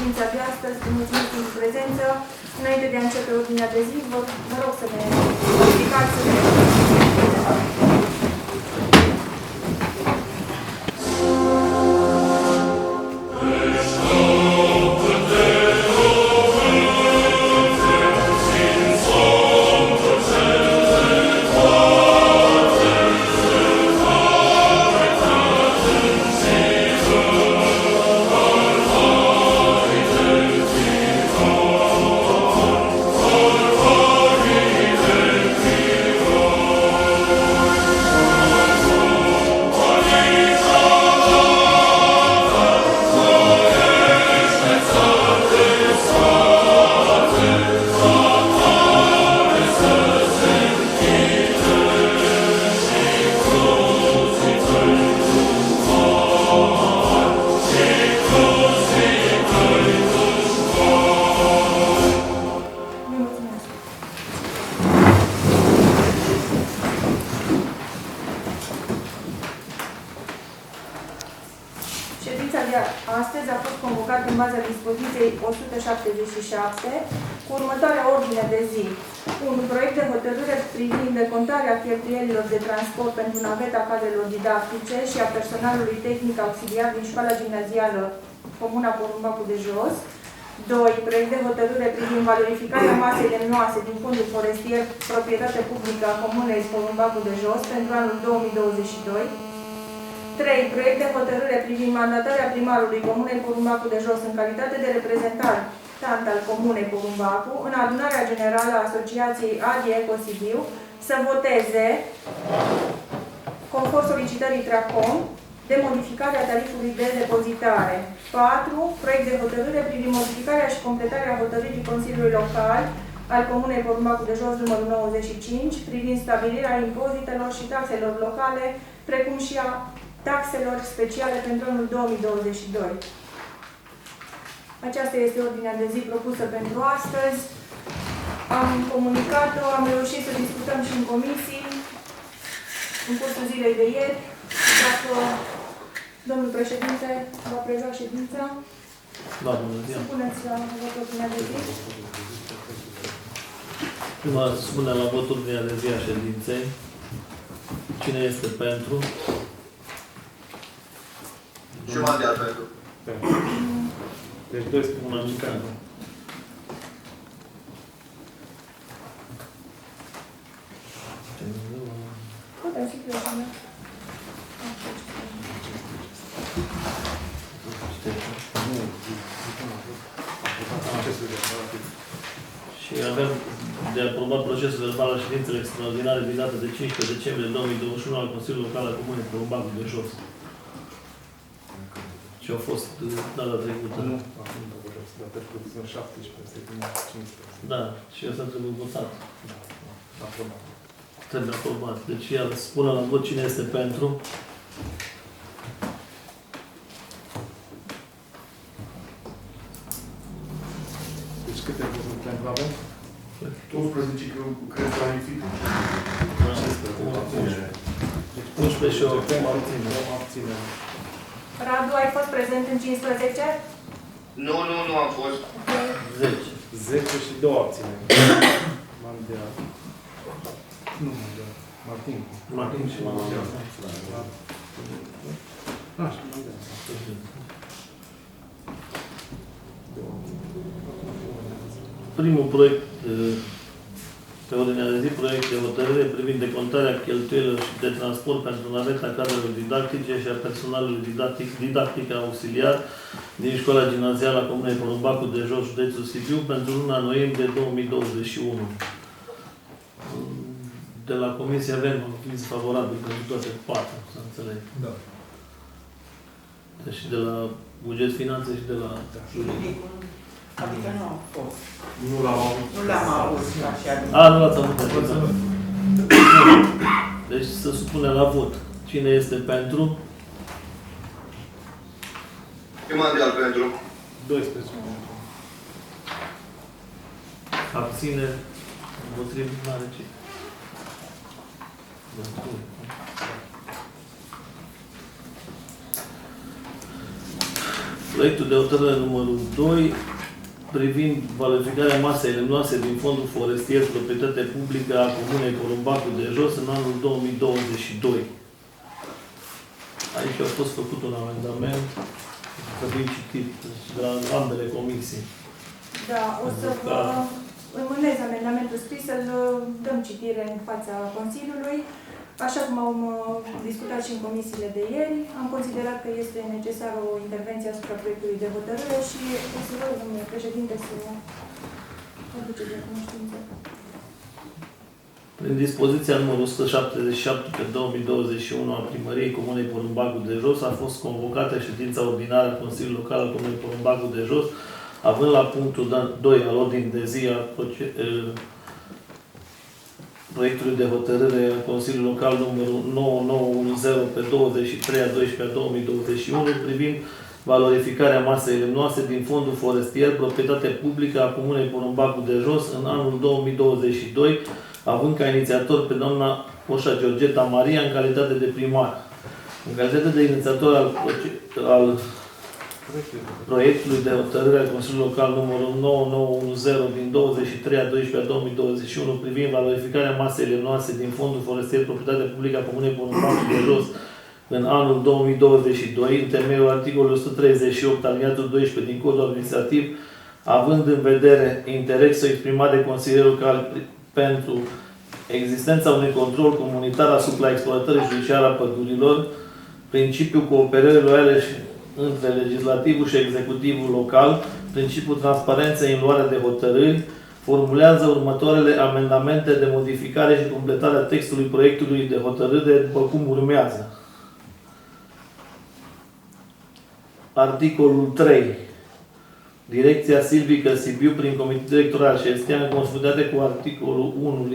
ședința de astăzi. Mulțumesc pentru prezență. Înainte de a începe ordinea de zi, vă rog să ne explicați să ne... Ședința de astăzi a fost convocată în baza dispoziției 177 cu următoarea ordine de zi. Un proiect de hotărâre privind decontarea cheltuielilor de transport pentru naveta cadrelor didactice și a personalului tehnic auxiliar din școala gimnazială Comuna Porumbacu de Jos. 2. Proiect de hotărâre privind valorificarea masei lemnoase din fondul forestier proprietate publică a Comunei Porumbacu de Jos pentru anul 2022. 3. Proiect de hotărâre privind mandatarea primarului Comunei Porumbacu de Jos în calitate de reprezentant al Comunei Porumbacu în adunarea generală a Asociației ADI Eco Sibiu să voteze, conform solicitării TRACOM, de modificarea tarifului de depozitare. 4. Proiect de hotărâre privind modificarea și completarea hotărârii Consiliului Local al Comunei Porumbacu de Jos numărul 95 privind stabilirea impozitelor și taxelor locale, precum și a taxelor speciale pentru anul 2022. Aceasta este ordinea de zi propusă pentru astăzi. Am comunicat-o, am reușit să discutăm și în comisii, în cursul zilei de ieri. Dacă domnul președinte va preza ședința, supuneți la vot ordinea de zi. Prima spune la vot ordinea de zi a ședinței. Cine este pentru? Și mandat pentru. Deci 12 unanimitate. Putem fi prezenă. Și avem de aprobat procesul verbal al ședinței extraordinare din data de 15 decembrie 2021 al Consiliului Local al Comunei Porumbacu de Jos. Ce a fost data trecută. Nu, acum data trecută sunt 17, se vine 15. Da, și asta trebuie votat. Da, aprobat. Trebuie aprobat. Deci iar spune la vot cine este pentru. Deci câte voturi pentru avem? 11 cred clarific. 11 și o abține. Radu, ai fost prezent în 15? Nu am fost. 10. 10 și 2 abține. Mandea. Nu Mandea. Martin. Martin și Mandea. Așa, Mandea. Primul proiect pe ordinea de zi, proiect de hotărâre privind decontarea cheltuielilor și de transport pentru naveta cadrelor didactice și a personalului didactic auxiliar din școala gimnazială a Comunei Porumbacu de Jos, județul Sibiu, pentru luna noiembrie 2021. De la Comisie avem aviz favorabil pentru toate patru, să înțeleg. Da. Deci de la buget, finanțe și de la Juridicul, adică nu a fost. Nu l-am avut. Nu l-am auzit așa. nu l-ați avut. Deci să supune la vot. Cine este pentru? Și mandat pentru. 12. Abține. Împotrivă, n-are ce. Proiectul de hotărâre numărul 2 privind valorificarea masei lemnoase din fondul forestier proprietate publică a Comunei Porumbacul de Jos în anul 2022. Aici a fost făcut un amendament, trebuie citit de la ambele comisii. Da, o să vă înmânez amendamentul scris, să-l dăm citire în fața Consiliului. Așa cum am discutat și în comisiile de ieri, am considerat că este necesară o intervenție asupra proiectului de hotărâre și o să rog, domnule președinte, să aduceți de cunoștință. Prin dispoziția numărul 177 pe 2021 a Primăriei Comunei Porumbacul de Jos a fost convocată ședința ordinară a Consiliului Local al Comunei Porumbacul de Jos, având la punctul 2 al ordinii de zi a proiectului de hotărâre a Consiliului Local numărul 9910 pe 23 a 12 a 2021 privind valorificarea masei lemnoase din fondul forestier, proprietate publică a Comunei Porumbacul de Jos în anul 2022, având ca inițiator pe doamna Oșa Georgeta Maria în calitate de primar. În calitate de inițiator al proiectului de hotărâre al Consiliului Local numărul 9910 din 23 a 12 a 2021 privind valorificarea masei lemnoase din fondul forestier proprietate publică a Comunei Porumbacul de Jos în anul 2022, în temeiul articolului 138 aliniatul 12 din Codul Administrativ, având în vedere interesul exprimat de consilierul local pentru existența unui control comunitar asupra exploatării judiciare a pădurilor, principiul cooperării loiale între legislativul și executivul local, principiul transparenței în luarea de hotărâri, formulează următoarele amendamente de modificare și completare a textului proiectului de hotărâre după cum urmează. Articolul 3. Direcția Silvică Sibiu, prin Comitetul Directoral și este în conformitate cu articolul 1,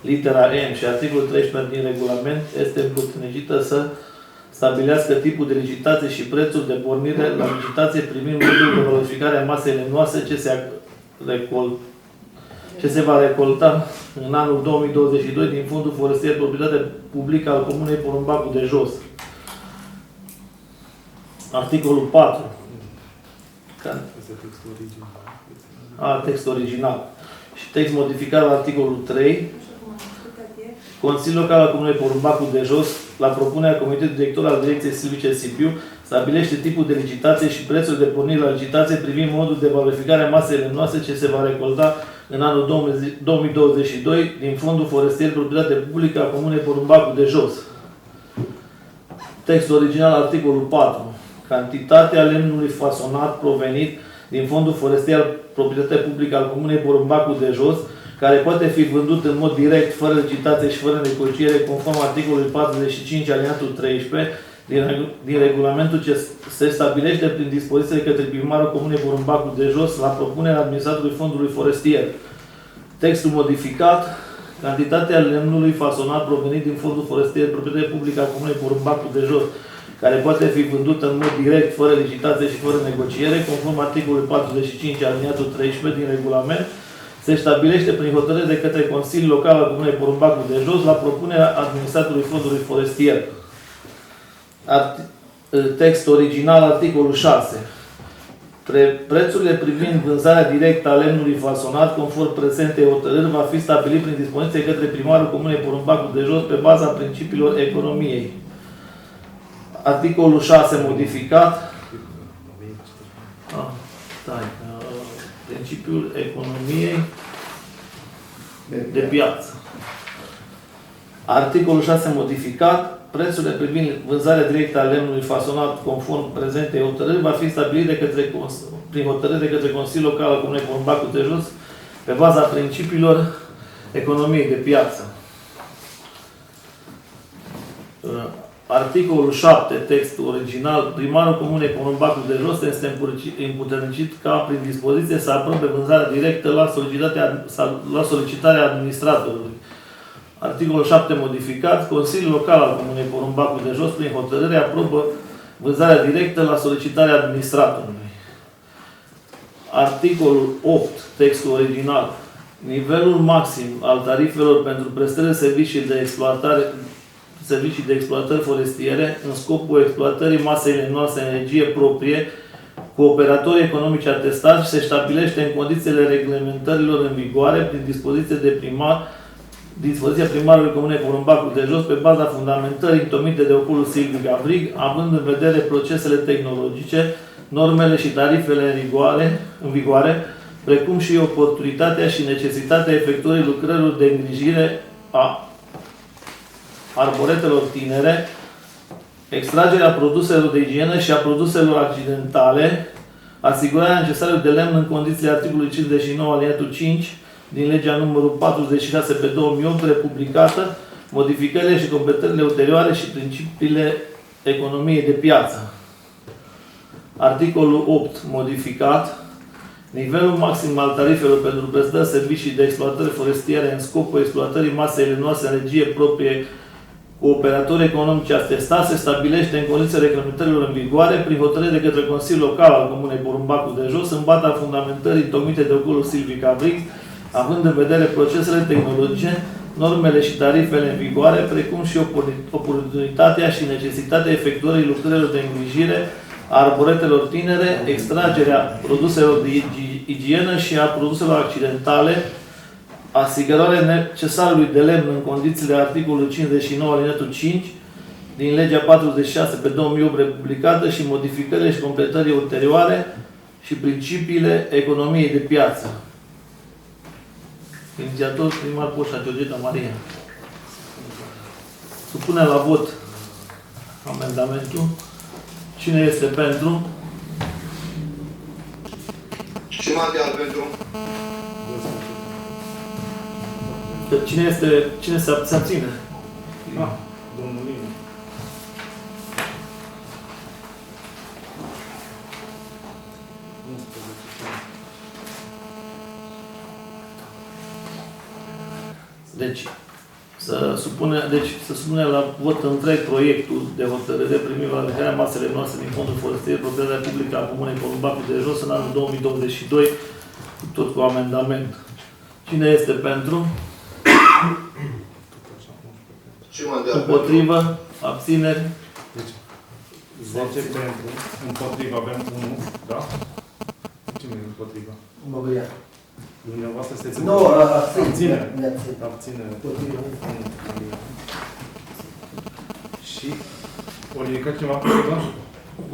litera M și articolul 13 din regulament, este împuternicită să stabilească tipul de licitație și prețul de pornire la licitație privind modul de valorificare a masei lemnoase ce se va recolta în anul 2022 din fondul forestier proprietate publică al Comunei Porumbacul de Jos. Articolul 4. Text original. Și text modificat la articolul 3. Consiliul Local al Comunei Porumbacul de Jos, la propunerea Comitetului Director al Direcției Silvice Sibiu, stabilește tipul de licitație și prețul de pornire la licitație privind modul de valorificare a masei lemnoase ce se va recolta în anul 2022 din Fondul Forestier Proprietate Publică a Comunei Porumbacul de Jos. Text original, articolul 4. Cantitatea lemnului fasonat provenit din Fondul Forestier Proprietate Publică al Comunei Porumbacul de Jos, care poate fi vândut în mod direct, fără licitație și fără negociere, conform articolului 45 alineatul 13 din regulamentul ce se stabilește prin dispoziție către primarul Comunei Porumbacul de Jos la propunerea administratorului Fondului Forestier. Textul modificat. Cantitatea lemnului fasonat provenit din Fondul Forestier Proprietate Publică a Comunei Porumbacul de Jos, care poate fi vândut în mod direct, fără licitație și fără negociere, conform articolului 45 aliniatul 13 din regulament, se stabilește prin hotărâre de către Consiliul Local al Comunei Porumbacul de Jos la propunerea administratorului Fondului Forestier. Text original, articolul 6. Prețurile privind vânzarea directă a lemnului fasonat, conform prezentei hotărâri, va fi stabilit prin dispoziție către primarul Comunei Porumbacul de Jos pe baza principiilor economiei. Articolul 6 modificat. Principiul economiei de piață. Articolul 6 modificat. Prețurile privind vânzarea directă a lemnului fasonat conform prezentei hotărâri va fi stabilit prin hotărâri de către Consiliul Local al Comunei Porumbacul de Jos pe baza principiilor economiei de piață. Articolul 7, textul original, primarul Comunei Porumbacul de Jos este împuternicit ca prin dispoziție să aprobe vânzarea directă la solicitarea administratorului. Articolul 7 modificat, Consiliul Local al Comunei Porumbacul de Jos, prin hotărâre, aprobă vânzarea directă la solicitarea administratorului. Articolul 8, textul original, nivelul maxim al tarifelor pentru prestări de servicii de exploatări forestiere în scopul exploatării masei lemnoase în energie proprie cu operatorii economici atestați și se stabilește în condițiile reglementărilor în vigoare prin dispoziția primarului Comunei Porumbacul de Jos pe baza fundamentării întomite de Oculul Silviu Gavrig, având în vedere procesele tehnologice, normele și tarifele în vigoare, precum și oportunitatea și necesitatea efectuării lucrărilor de îngrijire a arboretelor tinere, extragerea produselor de igienă și a produselor accidentale, asigurarea necesară de lemn în condițiile articolului 59 alineatul 5 din legea numărul 46 pe 2008 republicată, modificările și completările ulterioare și principiile economiei de piață. Articolul 8 modificat. Nivelul maxim al tarifelor pentru prestări servicii de exploatări forestiere în scopul exploatării masei lemnoase în regie proprie cu operatori economici atestați se stabilește în condițiile reglementărilor în vigoare prin hotărâre de către Consiliul Local al Comunei Porumbacul de Jos în baza fundamentării întocmite de Oculul Silviu Gavrig, având în vedere procesele tehnologice, normele și tarifele în vigoare, precum și oportunitatea și necesitatea efectuării lucrărilor de îngrijire a arboretelor tinere, extragerea produselor de igienă și a produselor accidentale, asigurarea necesarului de lemn în condițiile articolului 59 alineatul 5 din legea 46 pe 2008 republicată și modificările și completările ulterioare și principiile economiei de piață. Inițiator primar Poșa Georgeta Maria. Supune la vot amendamentul. Cine este pentru? Și Mandeal pentru. Cine se abține? Domnul Linu. Deci, să supune la vot întreg proiectul de hotărâre privind validarea masele noastre din fondul forestier, proprietatea publică a Comunei Porumbacul de Jos în anul 2022, tot cu amendament. Cine este pentru? Și Mandeal Împotrivă? Abțineri? Deci, 10 pentru, împotriva avem 1, da? Cine e împotriva? Băbăia. Dumneavoastră sunteți Nu, abținere. abținere. Abținere. Și o ridicat cineva împotriva?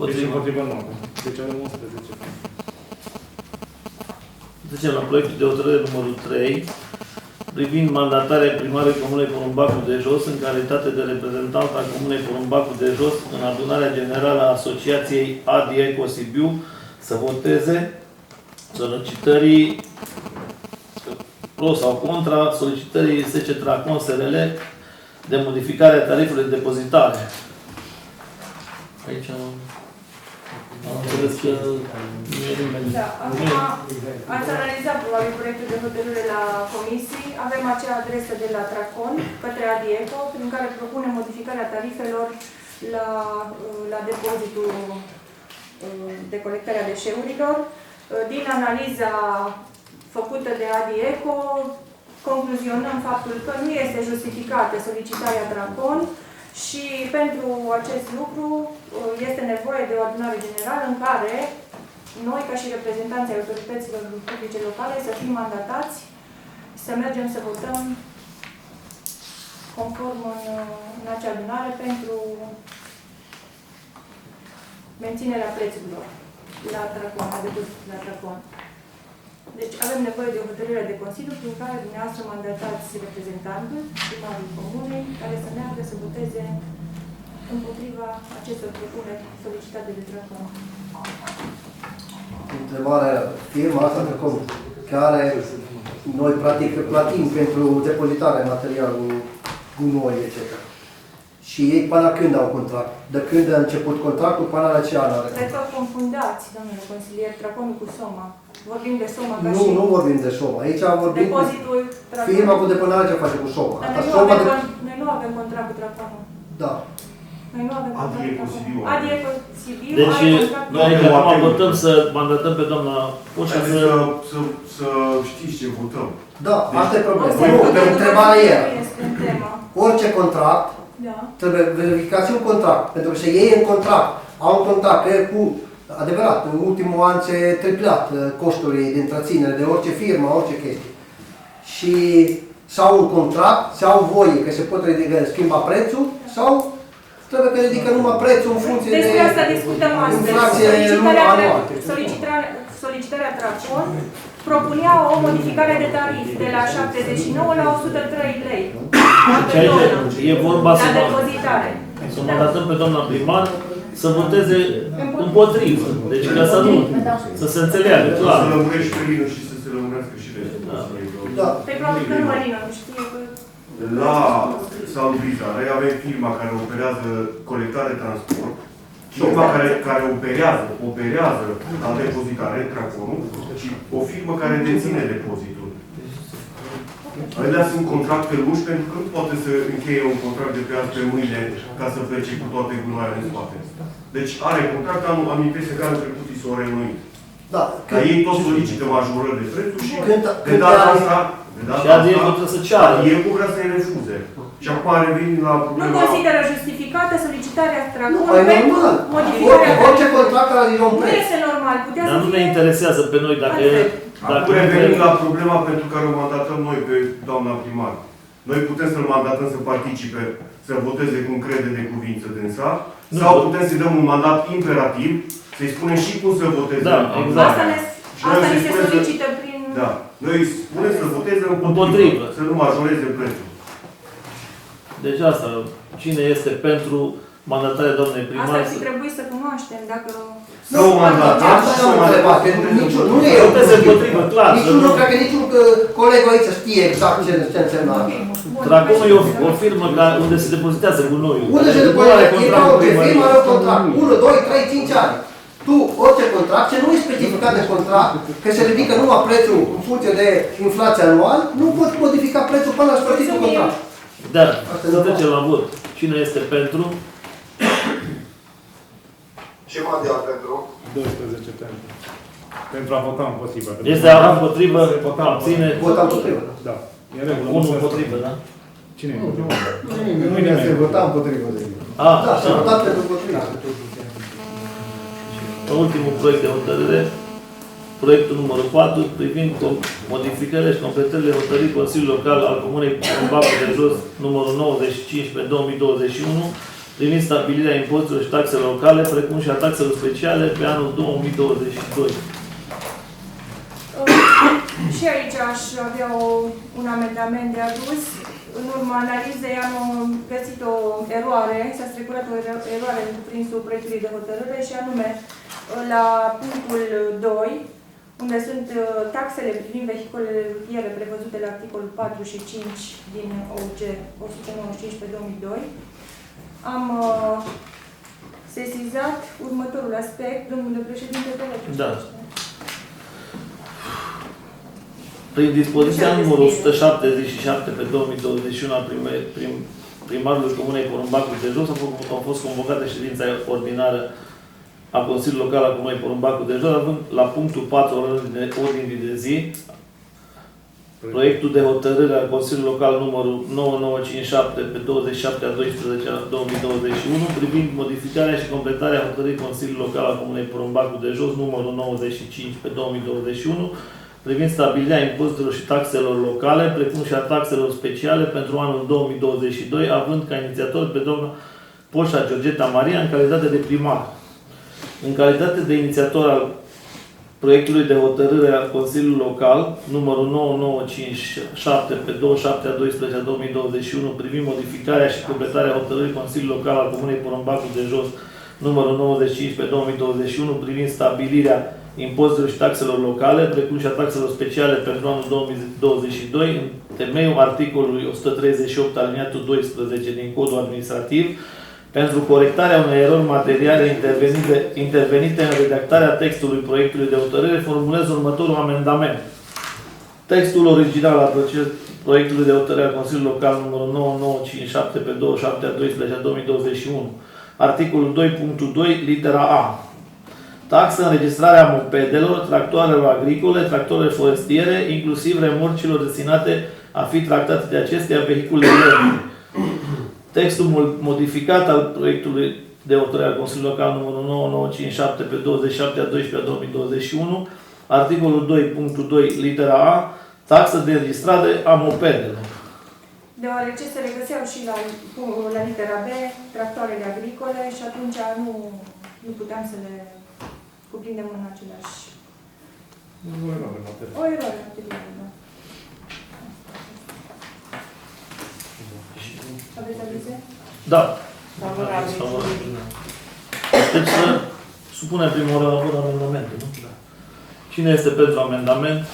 Deci împotriva nu. Deci avem 11. Trecem la proiectul de hotărâre numărul 3 privind mandatarea primarului Comunei Porumbacul de Jos în calitate de reprezentant al Comunei Porumbacul de Jos în adunarea generală a Asociației ADIECO Sibiu să voteze solicitării pro sau contra solicitării SC Tracon SRL de modificare a tarifului de depozitare. Aici am înțeles că nu e nimeni. Da, acum ați analizat probabil proiectul de hotărâre la comisii. Avem acea adresă de la Tracon către ADIECO, prin care propune modificarea tarifelor la depozitul de colectare a deșeurilor. Din analiza făcută de ADIECO, concluzionăm faptul că nu este justificată solicitarea Tracon și pentru acest lucru este nevoie de o adunare generală în care noi, ca și reprezentanții autorităților publice locale, să fim mandatați, să mergem să votăm conform în acea adunare pentru menținerea prețurilor la Tracon, la Tracon. Deci avem nevoie de o hotărâre de Consiliu prin care dumneavoastră mandatați reprezentantul, primarul comunei, care să meargă să voteze împotriva acestor propuneri solicitate de Tracon. Întrebarea, firma asta Tracon, care noi practic plătim pentru depozitarea materialului gunoi, etc. Și ei până când au contract? De când a început contractul, până la ce an are? Cred că confundați, domnule consilier, Traconul cu Soma. Vorbim de Soma ca Nu, și... nu vorbim de Soma. Aici vorbim cu depozitul Tracon. firma cu depunare ce face cu Soma. Dar noi nu avem contract cu Traconul. Da. Noi nu avem contract cu ADIECO Traconul. Sibiu. ADIECO Sibiu Deci, are contract cu noi Traconul. acum votăm să mandatăm pe doamna Poșa să... Să știți ce votăm. Da, asta e problema. Observ Nu, că de întrebarea e, este în temă. orice contract, Da. trebuie verificat și un contract. Pentru că și ei în contract au un contract că cu adevărat, în ultimul an se triplat costurile de întreținere de orice firmă, orice chestie. Și sau un contract, sau voie că se pot schimba prețul, sau trebuie că ridică numai prețul în funcție de Despre asta discutăm astăzi. inflație anuală. Solicitarea Tracon propunea o modificare de tarif de la 79 la 103 lei. Și aici e vorba La depozitare. să mandatăm pe doamna primar să voteze împotrivă. Deci ca să se înțeleagă, Să clar. lămurești pe Lino și să se lămurească și restul. Da. Pe probabil că nu Marina nu știe că... La salubrizare avem firma care operează colectare transport, firma care operează la depozitare, Traconul, și o firmă care deține depozitul. Alea sunt contracte lungi pentru că nu poate să încheie un contract de pe azi pe mâine ca să plece cu toate gunoaiele în spate. Deci are contract, am impresia că anul trecut i s-o reînnoit. Da. Dar ei tot solicită majorări de prețuri și de Când data ai- asta, Și azi e trebuie să ceară. el vrea să-i refuze. Și acum a revenit la Nu problema... consideră justificată solicitarea Nu, Tracon e pentru normal. modificarea Orice contract are din un Nu preț. este normal, putea Dar să nu ne fie... interesează pe noi dacă Acum revenim la problema pentru care o mandatăm noi pe doamna primar. Noi putem să-l mandatăm să participe, să voteze cum crede de cuvință dânsa, sau putem să-i dăm un mandat imperativ, să-i spunem și cum să voteze. Da, exact. Asta ne se solicită prin... Da. Noi îi spunem să voteze Împotrivă. să nu majoreze prețul. Deci asta, cine este pentru mandatarea doamnei Asta primar? ar fi trebuit să cunoaștem, dacă... Să o mandatăm și Asta să am mai întrebat, că nu e eu. Voteze împotrivă, clar. Niciunul, cred că niciun coleg aici știe exact ce înseamnă asta. Traconul e o firmă unde se depozitează gunoiul. Unde se depozitează? E ca orice firmă are un contract. 1, 2, 3, 5 ani. Tu, orice contract, ce nu e specificat de contract, că se ridică numai prețul în funcție de inflația anual, nu poți modifica prețul până la sfârșitul contractului. Da, să trecem la vot. Cine este pentru? Ce mondial pentru? 12 pentru. Pentru a vota împotriva. Este împotrivă, abține, Vota împotrivă. Da. E în regulă. unul împotrivă, da? Cine e împotriva? Nu e se vota împotrivă. Ah, Da, s-a votat pentru împotrivă. ultimul proiect de hotărâre, proiectul numărul 4, privind modificările și completările hotărârii Consiliului Local al Comunei Porumbacul de Jos, numărul 95 pe 2021, privind stabilirea impozitelor și taxelor locale, precum și a taxelor speciale pe anul 2022. Și aici aș avea un amendament de adus. În urma analizei am găsit o eroare, s-a strecurat o eroare în cuprinsul proiectului de hotărâre și anume la punctul 2, unde sunt taxele privind vehiculele rutiere prevăzute la articolul 4 și 5 din OG 195 pe 2002. Am sesizat următorul aspect, domnule președinte, Da. Prin dispoziția numărul 177 pe 2021 a primarului Comunei Porumbacul de Jos a fost convocată ședința ordinară a Consiliului Local al Comunei Porumbacul de Jos, având la punctul 4 ordinii de zi proiectul de hotărâre al Consiliului Local numărul 9957 pe 27 a 12 a 2021 privind modificarea și completarea hotărârii Consiliului Local al Comunei Porumbacul de Jos numărul 95 pe 2021 privind stabilirea impozitelor și taxelor locale, precum și a taxelor speciale pentru anul 2022, având ca inițiator pe doamna Poșa Georgeta Maria în calitate de primar. În calitate de inițiator al proiectului de hotărâre al Consiliului Local, numărul 9957 pe 27 a 12 a 2021, privind modificarea și completarea hotărârii Consiliului Local al Comunei Porumbacul de Jos, numărul 95 pe 2021, privind stabilirea impozitelor și taxelor locale, precum și a taxelor speciale pentru anul 2022, în temeiul articolului 138 aliniatul 12 din Codul Administrativ, pentru corectarea unei erori materiale intervenite în redactarea textului proiectului de hotărâre, formulez următorul amendament. Textul original al proiectului de hotărâre al Consiliului Local numărul 9957 pe 27 a 12 a 2021, articolul 2.2, litera A. Taxă înregistrarea mopedelor, tractoarelor agricole, tractoarelor forestiere, inclusiv remorcilor destinate a fi tractate de acestea vehicule legere. Textul modificat al proiectului de hotărâre a Consiliului Local numărul 9957 pe 27/12/2021, articolul 2.2, litera A, taxă de înregistrare a mopedelor. Deoarece se regăseau și la litera B tractoarele agricole și atunci nu puteam să le cuprindem în același. Nu e eroare materială. O eroare materială, da. Aveți avize? Da. Favorabil. Deci să supunem primul la vot amendamentul, nu? Da. Cine este pentru amendament?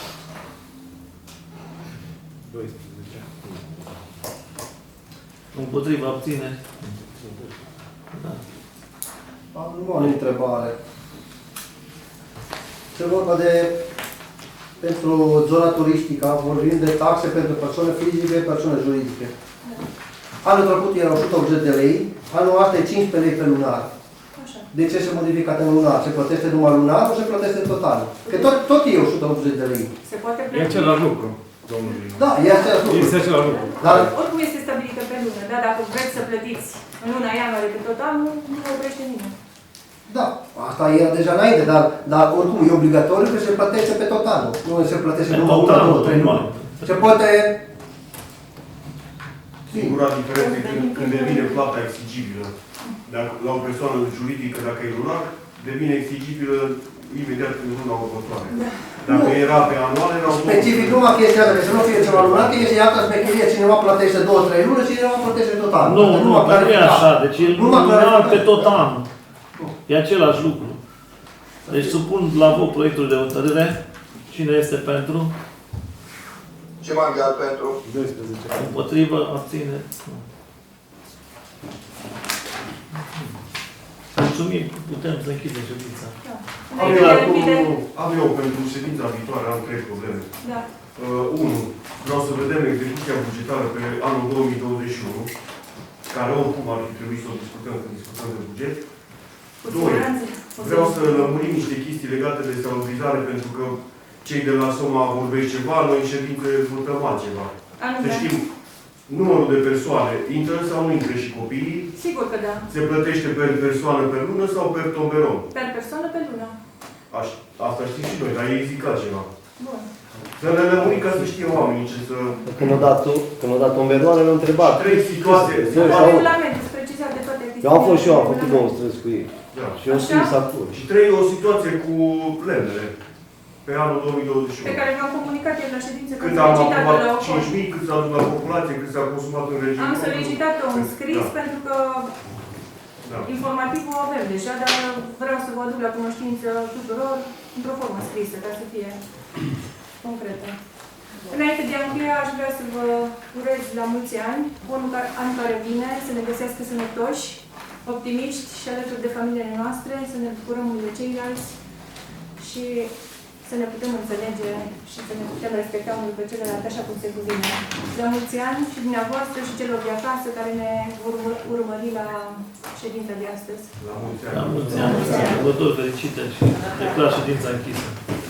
12. Împotriva, abține? Da. Am o întrebare. Se vorba de, pentru zona turistică, vorbim de taxe pentru persoane fizice, persoane juridice. Anul trecut erau 180 de lei, anul ăsta e 15 lei pe lunar. Așa. De ce se modifică în lunar? Se plătește numai lunar sau se plătește total? Că tot e 180 de lei. Se poate E plăti. același lucru, domnule. Da, e același lucru. Este același lucru. Dar Oricum este stabilită pe lună, da? Dacă vreți să plătiți în luna ianuarie pe total, nu vă oprește nimeni. da, asta era deja înainte, dar oricum e obligatoriu că se plătește pe total. Nu se plătește Pe numai total, 1, 2, 3 luni. Se poate... Singura diferență e când devine plata exigibilă. Dacă, la o persoană juridică, dacă e lunar, devine exigibilă imediat în luna următoare. Dacă era pe anual, era Specific numai chestia asta, că să nu fie ceva lunar, că este altă specherie, cineva plătește 2-3 luni și cineva plătește total. Nu, nu e așa. Deci e lunar pe tot anul. E același lucru. Deci supun la vot proiectul de hotărâre. Cine este pentru? Ce maghiar pentru? 12. Împotrivă? Abține? Nu. Mulțumim. Putem să închidem ședința. Da. Am Înainte eu, de închide, am eu pentru ședința viitoare, am 3 probleme. da. 1. Vreau să vedem execuția bugetară pe anul 2021, care oricum ar fi trebuit să o discutăm când discutăm de buget. Cu 2. siguranță. Vreau să lămurim niște chestii legate de salubrizare, pentru că cei de la Soma vorbesc ceva, noi în ședință votăm altceva. Să Anume. știm numărul de persoane, intră sau nu intră și copiii, Sigur că da. se plătește per persoană pe lună sau per tomberon. Per persoană pe lună. Asta știm și noi, dar ei zic altceva. Bun. Să le lămurim ca să știe oamenii ce să... Când o dat tomberoane, l-am întrebat. 3 situații. Regulament, îți precizează toate chestiile. Eu am fost și eu, am făcut 2 străzi cu ei. Da. Și eu scris acolo. Și 3, o situație cu lemnele. Pe anul 2021. Pe care v-am comunicat ieri la ședință, că Cât am am solicitat aprobat la o 5.000, cât s-a adus la populație, cât s-a consumat în regiune. Am solicitat-o în scris Da. pentru că Da. informativul o avem deja, dar vreau să vă aduc la cunoștință tuturor într-o formă scrisă, ca să fie concretă. Înainte de a încheia, aș vrea să vă urez la mulți ani, an care vine, să ne găsească sănătoși, optimiști și alături de familiile noastre, să ne bucurăm unii de ceilalți și să ne putem înțelege și să ne putem respecta unul pe celălalt așa cum se cuvine. La mulți ani și dumneavoastră și celor de acasă care ne vor urmări la ședința de astăzi. La mulți ani. La mulți ani. Sărbători fericite și declar ședința închisă.